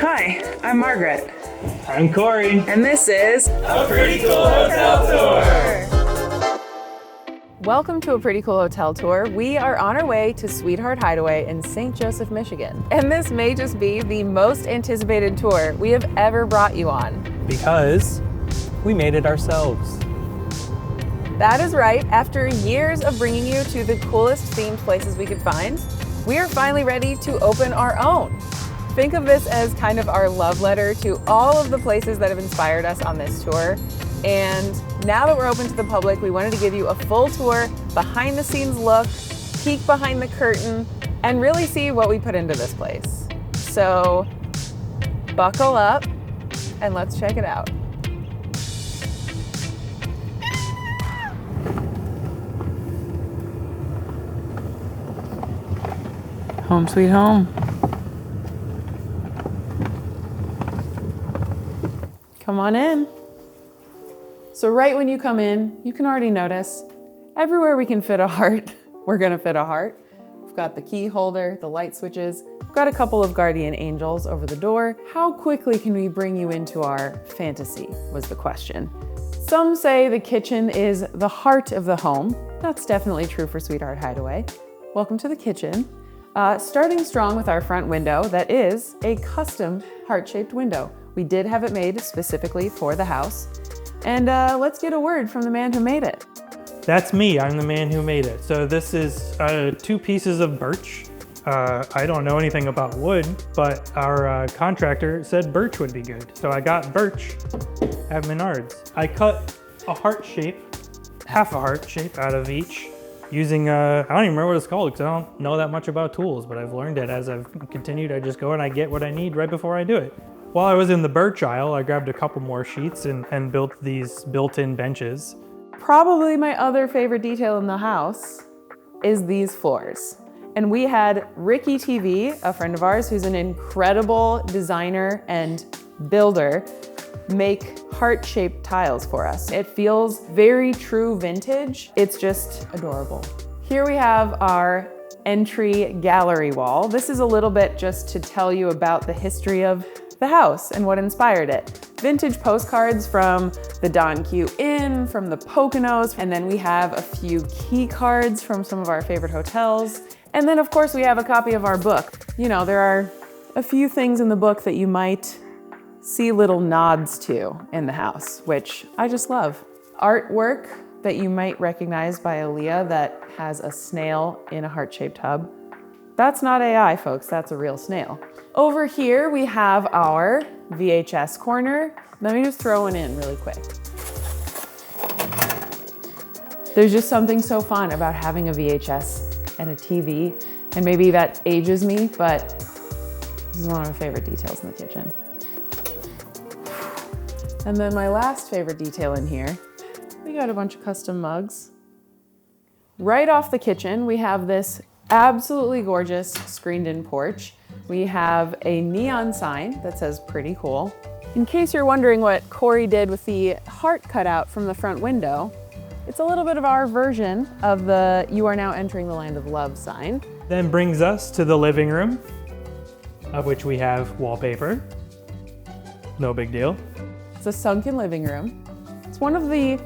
Hi, I'm Margaret. I'm Corey. And this is A Pretty Cool Hotel Tour. Welcome to A Pretty Cool Hotel Tour. We are on our way to Sweetheart Hideaway in St. Joseph, Michigan. And this may just be the most anticipated tour we have ever brought you on. Because we made it ourselves. That is right. After years of bringing you to the coolest themed places we could find, we are finally ready to open our own. Think of this as kind of our love letter to all of the places that have inspired us on this tour. And now that we're open to the public, we wanted to give you a full tour, behind the scenes look, peek behind the curtain, and really see what we put into this place. So buckle up and let's check it out. Home sweet home. Come on in. So right when you come in, you can already notice everywhere we can fit a heart, we're gonna fit a heart. We've got the key holder, the light switches. We've got a couple of guardian angels over the door. How quickly can we bring you into our fantasy was the question. Some say the kitchen is the heart of the home. That's definitely true for Sweetheart Hideaway. Welcome to the kitchen. Starting strong with our front window that is a custom heart-shaped window. We did have it made specifically for the house. And let's get a word from the man who made it. That's me, I'm the man who made it. So this is 2 pieces of birch. I don't know anything about wood, but our contractor said birch would be good. So I got birch at Bienert. I cut a heart shape, half a heart shape out of each using, I don't even remember what it's called because I don't know that much about tools, but I've learned it as I've continued. I just go and I get what I need right before I do it. While I was in the birch aisle, I grabbed a couple more sheets and built these built-in benches. Probably my other favorite detail in the house is these floors. And we had Ricky TV, a friend of ours who's an incredible designer and builder, make heart-shaped tiles for us. It feels very true vintage. It's just adorable. Here we have our entry gallery wall. This is a little bit just to tell you about the history of the house and what inspired it. Vintage postcards from the Don Q Inn, from the Poconos, and then we have a few key cards from some of our favorite hotels. And then of course we have a copy of our book. You know, there are a few things in the book that you might see little nods to in the house, which I just love. Artwork that you might recognize by Aaliyah that has a snail in a heart-shaped tub. That's not AI, folks, that's a real snail. Over here, we have our VHS corner. Let me just throw one in really quick. There's just something so fun about having a VHS and a TV, and maybe that ages me, but this is one of my favorite details in the kitchen. And then my last favorite detail in here, we got a bunch of custom mugs. Right off the kitchen, we have this absolutely gorgeous screened-in porch. We have a neon sign that says pretty cool. In case you're wondering what Corey did with the heart cutout from the front window, it's a little bit of our version of the "You are now entering the land of love" sign. Then brings us to the living room, of which we have wallpaper. No big deal. It's a sunken living room. It's one of the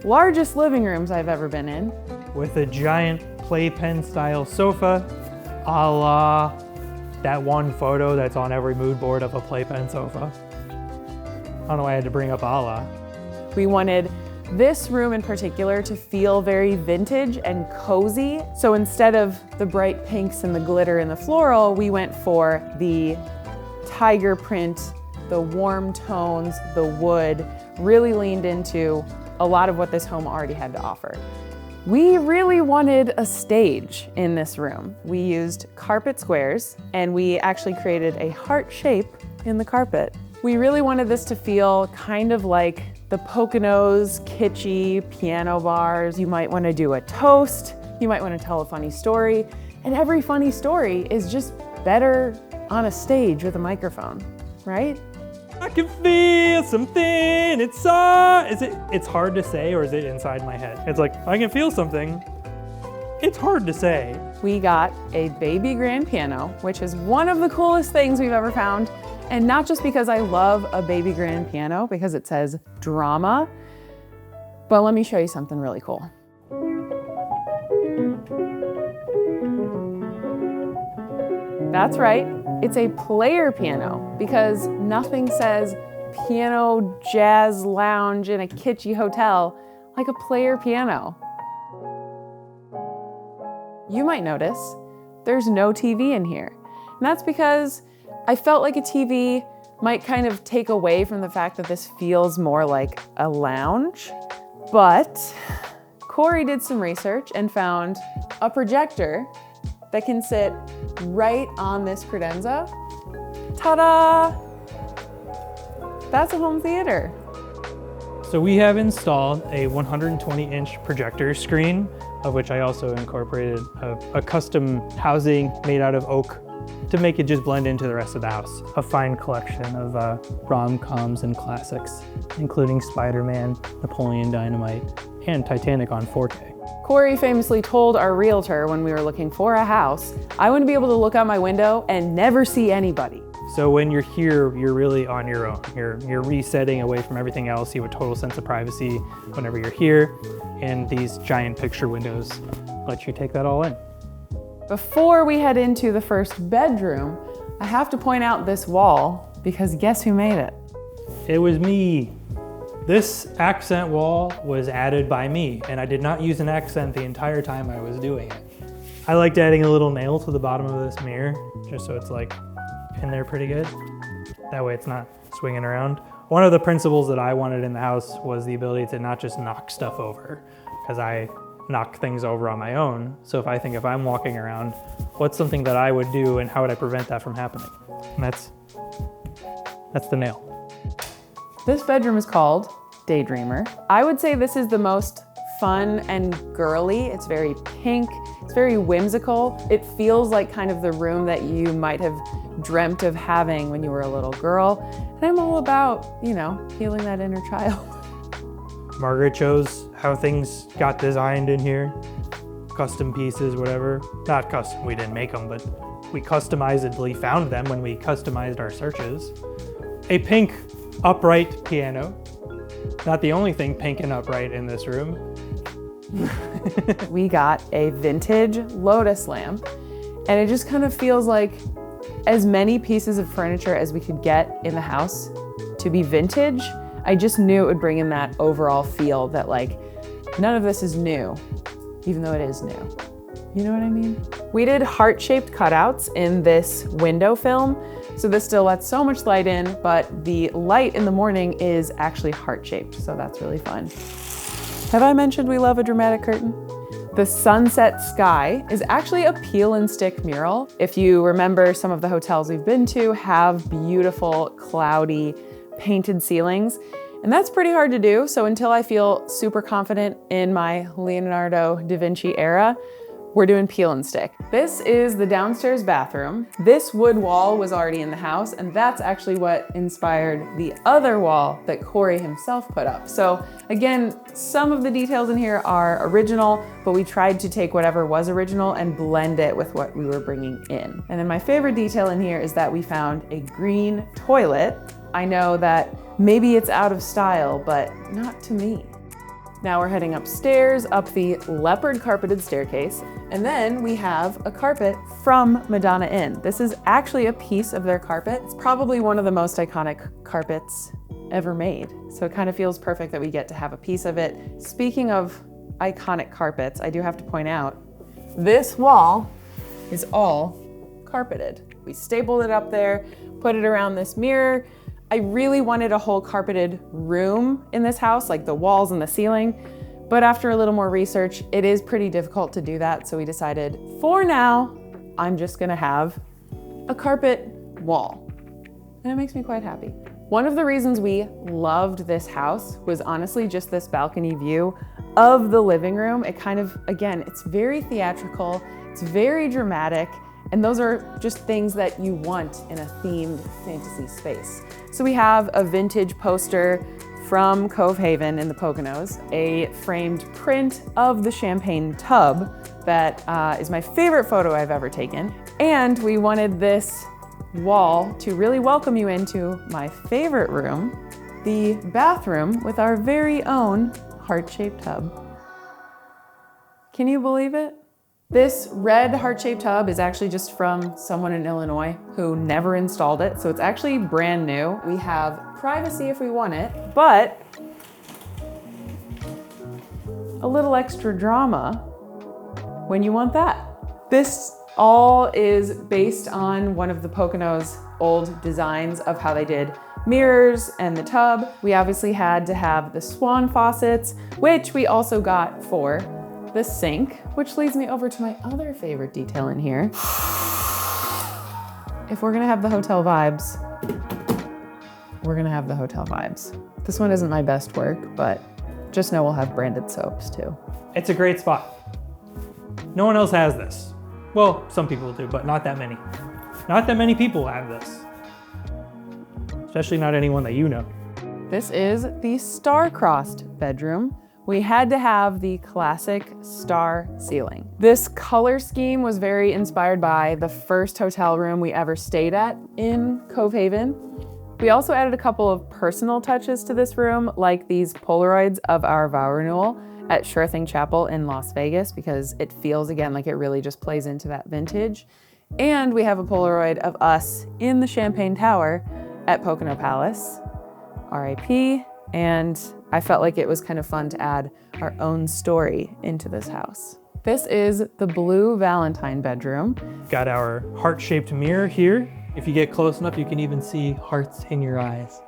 largest living rooms I've ever been in. With a giant playpen style sofa, a la that one photo that's on every mood board of a playpen sofa. I don't know why I had to bring up a la. We wanted this room in particular to feel very vintage and cozy. So instead of the bright pinks and the glitter and the floral, we went for the tiger print, the warm tones, the wood, really leaned into a lot of what this home already had to offer. We really wanted a stage in this room. We used carpet squares and we actually created a heart shape in the carpet. We really wanted this to feel kind of like the Poconos, kitschy piano bars. You might want to do a toast. You might want to tell a funny story. And every funny story is just better on a stage with a microphone, right? I can feel something it's hard to say, or is it inside my head? It's like, I can feel something. It's hard to say. We got a baby grand piano, which is one of the coolest things we've ever found And not just because I love a baby grand piano, because it says drama, but let me show you something really cool. That's right, it's a player piano, because nothing says piano jazz lounge in a kitschy hotel like a player piano. You might notice there's no TV in here. And that's because I felt like a TV might kind of take away from the fact that this feels more like a lounge. But Corey did some research and found a projector that can sit right on this credenza. Ta-da! That's a home theater. So we have installed a 120-inch projector screen, of which I also incorporated a custom housing made out of oak to make it just blend into the rest of the house. A fine collection of rom-coms and classics, including Spider-Man, Napoleon Dynamite, and Titanic on 4K. Corey famously told our realtor when we were looking for a house, I want to be able to look out my window and never see anybody. So when you're here, you're really on your own. You're resetting away from everything else. You have a total sense of privacy whenever you're here, and these giant picture windows let you take that all in. Before we head into the first bedroom, I have to point out this wall, because guess who made it? It was me. This accent wall was added by me, and I did not use an accent the entire time I was doing it. I liked adding a little nail to the bottom of this mirror, just so it's like in there pretty good. That way it's not swinging around. One of the principles that I wanted in the house was the ability to not just knock stuff over, because I knock things over on my own. So if I'm walking around, what's something that I would do and how would I prevent that from happening? And that's the nail. This bedroom is called Daydreamer. I would say this is the most fun and girly. It's very pink, it's very whimsical. It feels like kind of the room that you might have dreamt of having when you were a little girl. And I'm all about, healing that inner child. Margaret chose how things got designed in here. Custom pieces, whatever. Not custom, we didn't make them, but we customizedly found them when we customized our searches. A pink upright piano. Not the only thing pink and upright in this room. We got a vintage Lotus lamp, and it just kind of feels like as many pieces of furniture as we could get in the house to be vintage. I just knew it would bring in that overall feel that none of this is new, even though it is new. You know what I mean? We did heart-shaped cutouts in this window film, so this still lets so much light in, but the light in the morning is actually heart-shaped, so that's really fun. Have I mentioned we love a dramatic curtain? The sunset sky is actually a peel and stick mural. If you remember, some of the hotels we've been to have beautiful, cloudy, painted ceilings, and that's pretty hard to do. So until I feel super confident in my Leonardo da Vinci era, we're doing peel and stick. This is the downstairs bathroom. This wood wall was already in the house, and that's actually what inspired the other wall that Corey himself put up. So again, some of the details in here are original, but we tried to take whatever was original and blend it with what we were bringing in. And then my favorite detail in here is that we found a green toilet. I know that maybe it's out of style, but not to me. Now we're heading upstairs, up the leopard carpeted staircase, and then we have a carpet from Madonna Inn. This is actually a piece of their carpet. It's probably one of the most iconic carpets ever made. So it kind of feels perfect that we get to have a piece of it. Speaking of iconic carpets, I do have to point out, this wall is all carpeted. We stapled it up there, put it around this mirror. I really wanted a whole carpeted room in this house, like the walls and the ceiling, but after a little more research, it is pretty difficult to do that, so we decided, for now, I'm just gonna have a carpet wall, and it makes me quite happy. One of the reasons we loved this house was honestly just this balcony view of the living room. It kind of, again, it's very theatrical, it's very dramatic, and those are just things that you want in a themed fantasy space. So we have a vintage poster from Cove Haven in the Poconos, a framed print of the champagne tub that is my favorite photo I've ever taken. And we wanted this wall to really welcome you into my favorite room, the bathroom with our very own heart-shaped tub. Can you believe it? This red heart-shaped tub is actually just from someone in Illinois who never installed it, so it's actually brand new. We have privacy if we want it, but a little extra drama when you want that. This all is based on one of the Poconos' old designs of how they did mirrors and the tub. We obviously had to have the swan faucets, which we also got for the sink, which leads me over to my other favorite detail in here. If we're gonna have the hotel vibes, we're gonna have the hotel vibes. This one isn't my best work, but just know we'll have branded soaps too. It's a great spot. No one else has this. Well, some people do, but not that many. Not that many people have this. Especially not anyone that you know. This is the star-crossed bedroom. We had to have the classic star ceiling. This color scheme was very inspired by the first hotel room we ever stayed at in Cove Haven. We also added a couple of personal touches to this room, like these Polaroids of our vow renewal at Sure Thing Chapel in Las Vegas, because it feels, again, like it really just plays into that vintage. And we have a Polaroid of us in the Champagne Tower at Pocono Palace, RIP, and I felt like it was kind of fun to add our own story into this house. This is the blue Valentine bedroom. Got our heart-shaped mirror here. If you get close enough, you can even see hearts in your eyes.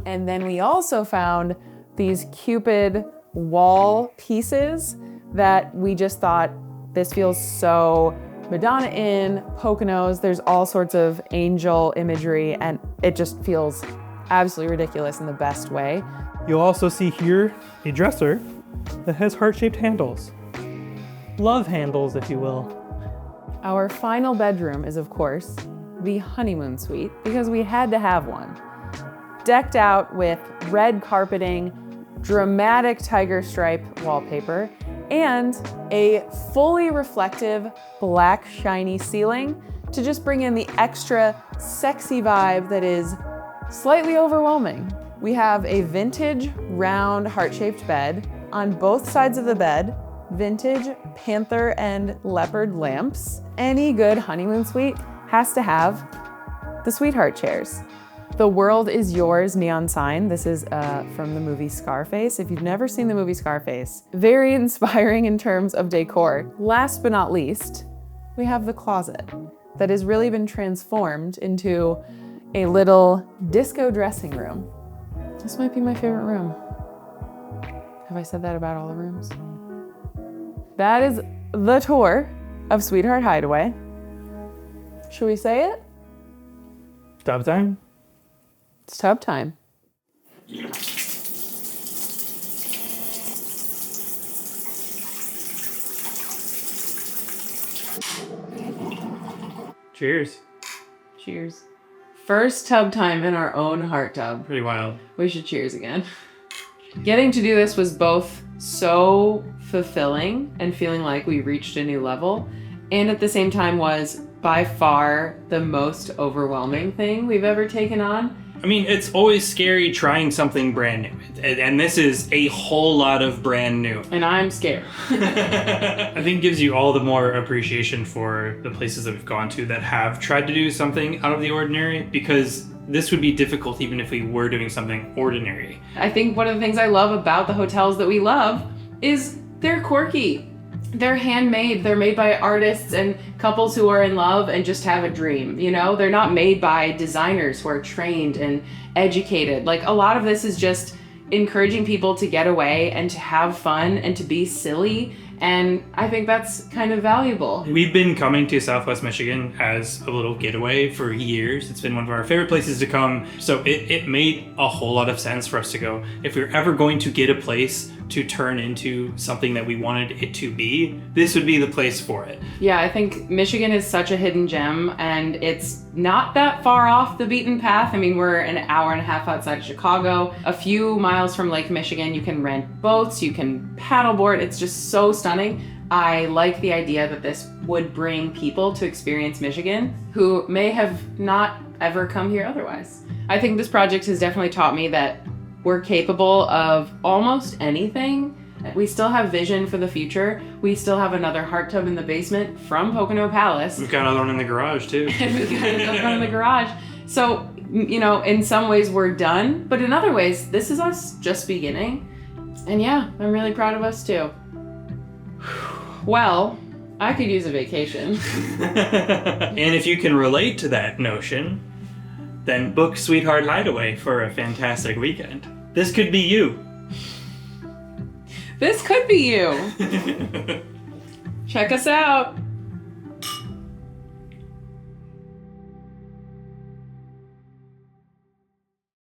And then we also found these Cupid wall pieces that we just thought, this feels so Madonna in Poconos. There's all sorts of angel imagery, and it just feels absolutely ridiculous in the best way. You'll also see here a dresser that has heart-shaped handles. Love handles, if you will. Our final bedroom is, of course, the honeymoon suite, because we had to have one. Decked out with red carpeting, dramatic tiger stripe wallpaper, and a fully reflective black shiny ceiling to just bring in the extra sexy vibe that is slightly overwhelming. We have a vintage round heart-shaped bed. On both sides of the bed, vintage panther and leopard lamps. Any good honeymoon suite has to have the sweetheart chairs. The world is yours neon sign. This is from the movie Scarface. If you've never seen the movie Scarface, very inspiring in terms of decor. Last but not least, we have the closet that has really been transformed into a little disco dressing room. This might be my favorite room. Have I said that about all the rooms? That is the tour of Sweetheart Hideaway. Should we say it? Stop time. It's tub time. Cheers. Cheers. First tub time in our own heart tub. Pretty wild. We should cheers again. Getting to do this was both so fulfilling and feeling like we reached a new level, and at the same time was by far the most overwhelming thing we've ever taken on. I mean, it's always scary trying something brand new, and this is a whole lot of brand new. And I'm scared. I think it gives you all the more appreciation for the places that we've gone to that have tried to do something out of the ordinary, because this would be difficult even if we were doing something ordinary. I think one of the things I love about the hotels that we love is they're quirky. They're handmade. They're made by artists and couples who are in love and just have a dream, you know? They're not made by designers who are trained and educated. Like, a lot of this is just encouraging people to get away and to have fun and to be silly. And I think that's kind of valuable. We've been coming to Southwest Michigan as a little getaway for years. It's been one of our favorite places to come. So it made a whole lot of sense for us to go. If we were ever going to get a place to turn into something that we wanted it to be, this would be the place for it. Yeah, I think Michigan is such a hidden gem, and it's not that far off the beaten path. I mean, we're an hour and a half outside of Chicago. A few miles from Lake Michigan, you can rent boats, you can paddleboard. It's just so stunning. I like the idea that this would bring people to experience Michigan who may have not ever come here otherwise. I think this project has definitely taught me that we're capable of almost anything. We still have vision for the future. We still have another hot tub in the basement from Pocono Palace. We've got another one in the garage too. And we've got another one in the garage. So, you know, in some ways we're done, but in other ways, this is us just beginning. And yeah, I'm really proud of us too. Well, I could use a vacation. And if you can relate to that notion, then book Sweetheart Hideaway for a fantastic weekend. This could be you. This could be you. Check us out.